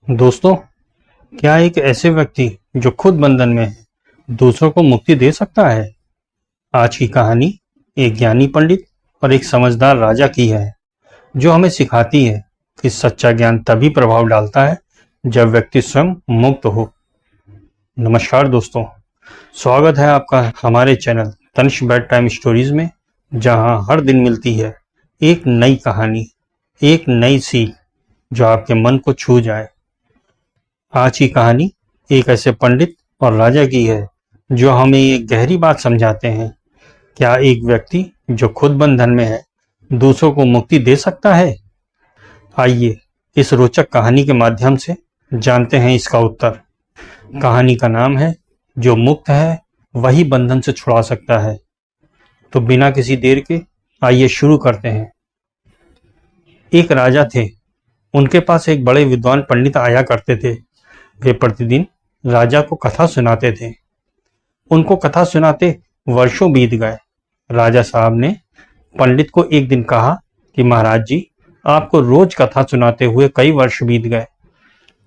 दोस्तों, क्या एक ऐसे व्यक्ति जो खुद बंधन में है, दूसरों को मुक्ति दे सकता है? आज की कहानी एक ज्ञानी पंडित और एक समझदार राजा की है, जो हमें सिखाती है कि सच्चा ज्ञान तभी प्रभाव डालता है जब व्यक्ति स्वयं मुक्त हो। नमस्कार दोस्तों, स्वागत है आपका हमारे channel Tanishq bed time stories में, जहां हर दिन मिलती है एक नई कहानी, एक नई सीख जो आपके मन को छू जाए। आज की कहानी एक ऐसे पंडित और राजा की है जो हमें एक गहरी बात समझाते हैं। क्या एक व्यक्ति जो खुद बंधन में है, दूसरों को मुक्ति दे सकता है? आइए इस रोचक कहानी के माध्यम से जानते हैं इसका उत्तर। कहानी का नाम है जो मुक्त है वही बंधन से छुड़ा सकता है। तो बिना किसी देर के आइए शुरू करते हैं। एक राजा थे। उनके पास एक बड़े विद्वान पंडित आया करते थे। वे प्रतिदिन राजा को कथा सुनाते थे। उनको कथा सुनाते वर्षों बीत गए। राजा साहब ने पंडित को एक दिन कहा कि महाराज जी, आपको रोज कथा सुनाते हुए कई वर्ष बीत गए।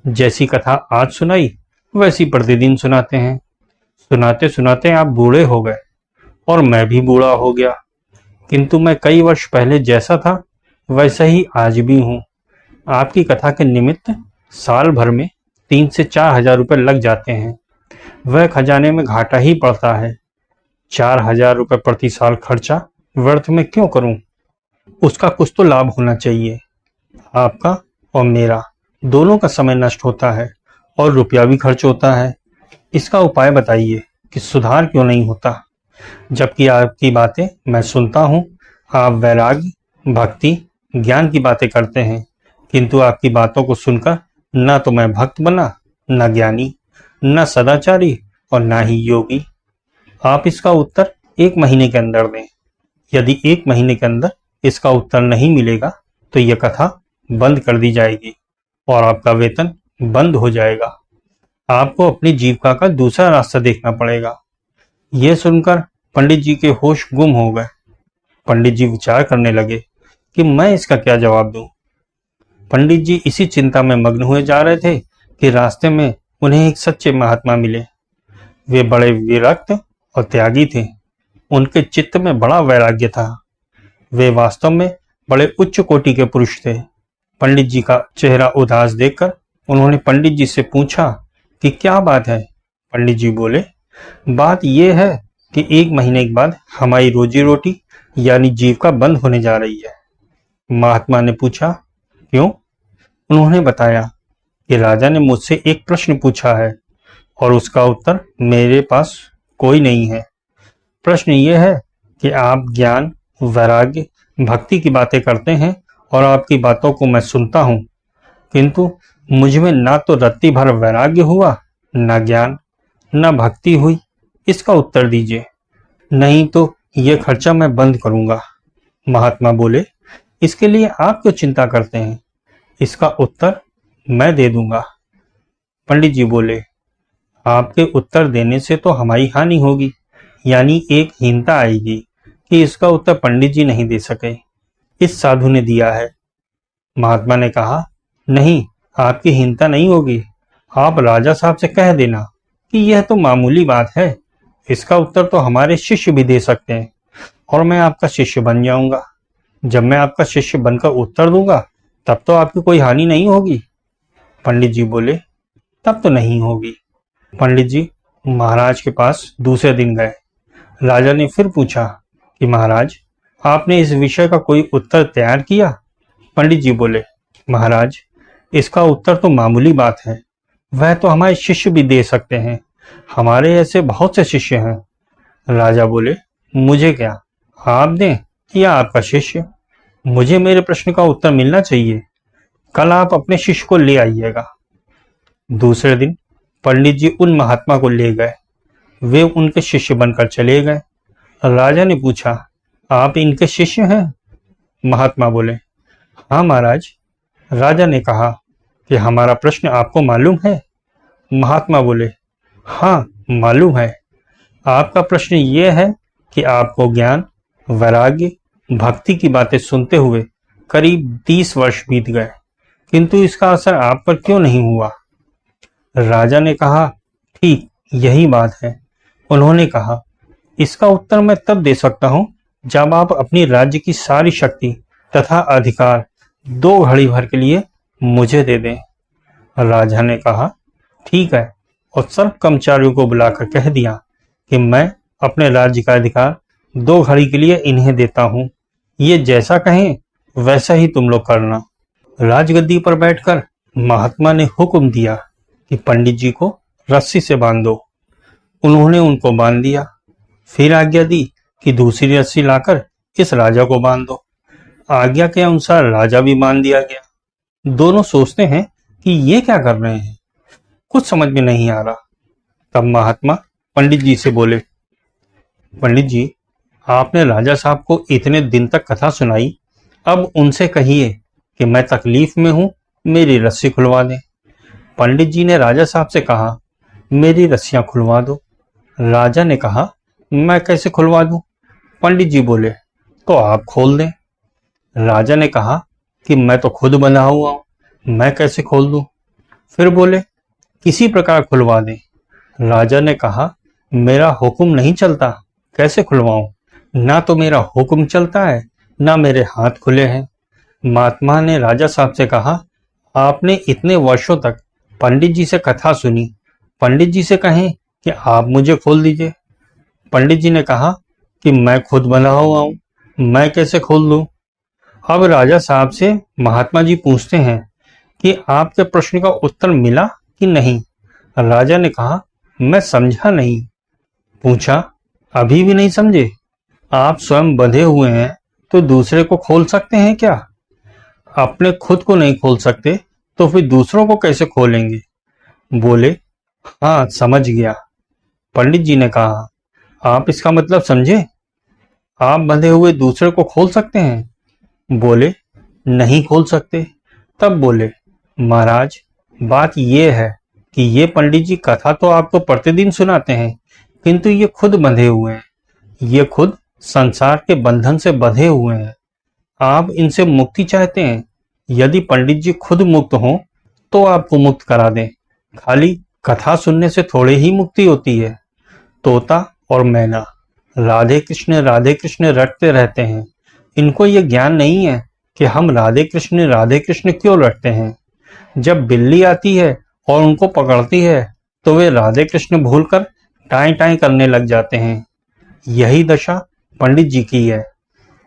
जैसी कथा आज सुनाई वैसी प्रतिदिन सुनाते हैं। सुनाते सुनाते आप बूढ़े हो गए और मैं भी बूढ़ा हो गया, किंतु मैं कई वर्ष पहले जैसा था वैसा ही आज भी हूँ। आपकी कथा के निमित्त साल भर में 3 से 4 हजार रुपये लग जाते हैं। वह खजाने में घाटा ही पड़ता है। 4 हजार रुपये प्रति साल खर्चा व्यर्थ में क्यों करूं? उसका कुछ तो लाभ होना चाहिए। आपका और मेरा दोनों का समय नष्ट होता है और रुपया भी खर्च होता है। इसका उपाय बताइए कि सुधार क्यों नहीं होता? जबकि आपकी बातें मैं सुनता हूँ, आप वैराग्य, भक्ति, ज्ञान की बातें करते हैं, किंतु आपकी बातों को सुनकर ना तो मैं भक्त बना, न ज्ञानी, न सदाचारी और ना ही योगी। आप इसका उत्तर 1 महीने के अंदर दें। यदि 1 महीने के अंदर इसका उत्तर नहीं मिलेगा तो यह कथा बंद कर दी जाएगी और आपका वेतन बंद हो जाएगा। आपको अपनी जीविका का दूसरा रास्ता देखना पड़ेगा। यह सुनकर पंडित जी के होश गुम हो गए। पंडित जी विचार करने लगे कि मैं इसका क्या जवाब दूं। पंडित जी इसी चिंता में मग्न हुए जा रहे थे कि रास्ते में उन्हें एक सच्चे महात्मा मिले। वे बड़े विरक्त और त्यागी थे। उनके चित्त में बड़ा वैराग्य था। वे वास्तव में बड़े उच्च कोटि के पुरुष थे। पंडित जी का चेहरा उदास देखकर उन्होंने पंडित जी से पूछा कि क्या बात है? पंडित जी बोले, बात यह है कि 1 महीने के बाद हमारी रोजी रोटी यानी जीविका बंद होने जा रही है। महात्मा ने पूछा, क्यों? उन्होंने बताया कि राजा ने मुझसे एक प्रश्न पूछा है और उसका उत्तर मेरे पास कोई नहीं है। प्रश्न यह है कि आप ज्ञान, वैराग्य, भक्ति की बातें करते हैं और आपकी बातों को मैं सुनता हूँ, किंतु मुझ में ना तो रत्ती भर वैराग्य हुआ, ना ज्ञान, ना भक्ति हुई। इसका उत्तर दीजिए, नहीं तो यह खर्चा मैं बंद करूंगा। महात्मा बोले, इसके लिए आप क्यों चिंता करते हैं? इसका उत्तर मैं दे दूंगा। पंडित जी बोले, आपके उत्तर देने से तो हमारी हानि होगी, यानी एक हीनता आएगी कि इसका उत्तर पंडित जी नहीं दे सके, इस साधु ने दिया है। महात्मा ने कहा, नहीं, आपकी हीनता नहीं होगी। आप राजा साहब से कह देना कि यह तो मामूली बात है, इसका उत्तर तो हमारे शिष्य भी दे सकते हैं और मैं आपका शिष्य बन जाऊंगा। जब मैं आपका शिष्य बनकर उत्तर दूंगा तब तो आपकी कोई हानि नहीं होगी। पंडित जी बोले, तब तो नहीं होगी। पंडित जी महाराज के पास दूसरे दिन गए। राजा ने फिर पूछा कि महाराज, आपने इस विषय का कोई उत्तर तैयार किया? पंडित जी बोले, महाराज, इसका उत्तर तो मामूली बात है, वह तो हमारे शिष्य भी दे सकते हैं। हमारे ऐसे बहुत से शिष्य हैं। राजा बोले, मुझे क्या, आप दें या आपका शिष्य? मुझे मेरे प्रश्न का उत्तर मिलना चाहिए। कल आप अपने शिष्य को ले आइएगा। दूसरे दिन पंडित जी उन महात्मा को ले गए। वे उनके शिष्य बनकर चले गए। राजा ने पूछा, आप इनके शिष्य हैं? महात्मा बोले, हाँ महाराज। राजा ने कहा कि हमारा प्रश्न आपको मालूम है? महात्मा बोले, हाँ मालूम है। आपका प्रश्न यह है कि आपको ज्ञान, वैराग्य, भक्ति की बातें सुनते हुए करीब 30 वर्ष बीत गए, किंतु इसका असर आप पर क्यों नहीं हुआ? राजा ने कहा, ठीक यही बात है। उन्होंने कहा, इसका उत्तर मैं तब दे सकता हूं जब आप अपनी राज्य की सारी शक्ति तथा अधिकार 2 घड़ी भर के लिए मुझे दे दें। राजा ने कहा, ठीक है, और सब कर्मचारियों को बुलाकर कह दिया कि मैं अपने राज्य का अधिकार 2 घड़ी के लिए इन्हें देता हूं। ये जैसा कहें वैसा ही तुम लोग करना। राजगद्दी पर बैठकर महात्मा ने हुक्म दिया कि पंडित जी को रस्सी से बांध दो। उन्होंने उनको बांध दिया, फिर आज्ञा दी कि दूसरी रस्सी लाकर इस राजा को बांध दो। आज्ञा के अनुसार राजा भी बांध दिया गया। दोनों सोचते हैं कि ये क्या कर रहे हैं, कुछ समझ में नहीं आ रहा। तब महात्मा पंडित जी से बोले, पंडित जी, आपने राजा साहब को इतने दिन तक कथा सुनाई, अब उनसे कहिए कि मैं तकलीफ में हूं, मेरी रस्सी खुलवा दें। पंडित जी ने राजा साहब से कहा, मेरी रस्सियां खुलवा दो। राजा ने कहा, मैं कैसे खुलवा दूं? पंडित जी बोले, तो आप खोल दें। राजा ने कहा कि मैं तो खुद बंधा हुआ हूं, मैं कैसे खोल दूं? फिर बोले, किसी प्रकार खुलवा दें। राजा ने कहा, मेरा हुक्म नहीं चलता, कैसे खुलवाऊं? ना तो मेरा हुक्म चलता है, ना मेरे हाथ खुले हैं। महात्मा ने राजा साहब से कहा, आपने इतने वर्षों तक पंडित जी से कथा सुनी, पंडित जी से कहें कि आप मुझे खोल दीजिए। पंडित जी ने कहा कि मैं खुद बंधा हुआ हूं, मैं कैसे खोल दूं? अब राजा साहब से महात्मा जी पूछते हैं कि आपके प्रश्न का उत्तर मिला कि नहीं? राजा ने कहा, मैं समझा नहीं। पूछा, अभी भी नहीं समझे? आप स्वयं बंधे हुए हैं तो दूसरे को खोल सकते हैं क्या? अपने खुद को नहीं खोल सकते तो फिर दूसरों को कैसे खोलेंगे? बोले, हाँ समझ गया। पंडित जी ने कहा, आप इसका मतलब समझे? आप बंधे हुए दूसरे को खोल सकते हैं? बोले, नहीं खोल सकते। तब बोले, महाराज, बात यह है कि ये पंडित जी कथा तो आपको प्रतिदिन सुनाते हैं, किंतु ये खुद बंधे हुए हैं, ये खुद संसार के बंधन से बंधे हुए हैं। आप इनसे मुक्ति चाहते हैं। यदि पंडित जी खुद मुक्त हों तो आपको मुक्त करा दें। खाली कथा सुनने से थोड़े ही मुक्ति होती है। तोता और मैना राधे कृष्ण रटते रहते हैं। इनको ये ज्ञान नहीं है कि हम राधे कृष्ण क्यों रटते हैं। जब बिल्ली आती है और उनको पकड़ती है तो वे राधे कृष्ण भूलकर टाई टाई करने लग जाते हैं। यही दशा पंडित जी की है।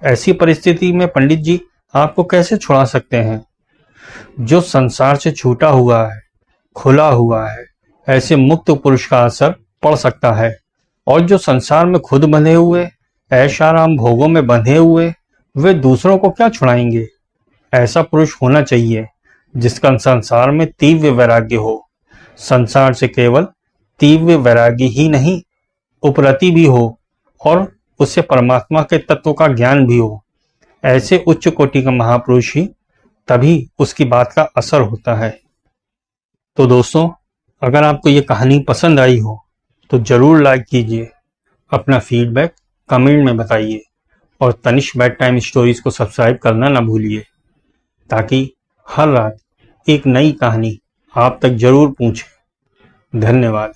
ऐसी परिस्थिति में पंडित जी आपको कैसे छुड़ा सकते हैं? जो संसार से छूटा हुआ है, खुला हुआ है, ऐसे मुक्त पुरुष का असर पड़ सकता है। और जो संसार में खुद बंधे हुए, ऐशाराम भोगों में बंधे हुए, वे दूसरों को क्या छुड़ाएंगे? ऐसा पुरुष होना चाहिए जिसका संसार में तीव्र वैराग्य हो। संसार से केवल तीव्र वैराग्य ही नहीं, उपरति भी हो और उससे परमात्मा के तत्व का ज्ञान भी हो। ऐसे उच्च कोटि का महापुरुष ही तभी उसकी बात का असर होता है। तो दोस्तों, अगर आपको ये कहानी पसंद आई हो तो जरूर लाइक कीजिए, अपना फीडबैक कमेंट में बताइए और तनिष्क बेड टाइम स्टोरीज को सब्सक्राइब करना ना भूलिए, ताकि हर रात एक नई कहानी आप तक जरूर पहुंचे। धन्यवाद।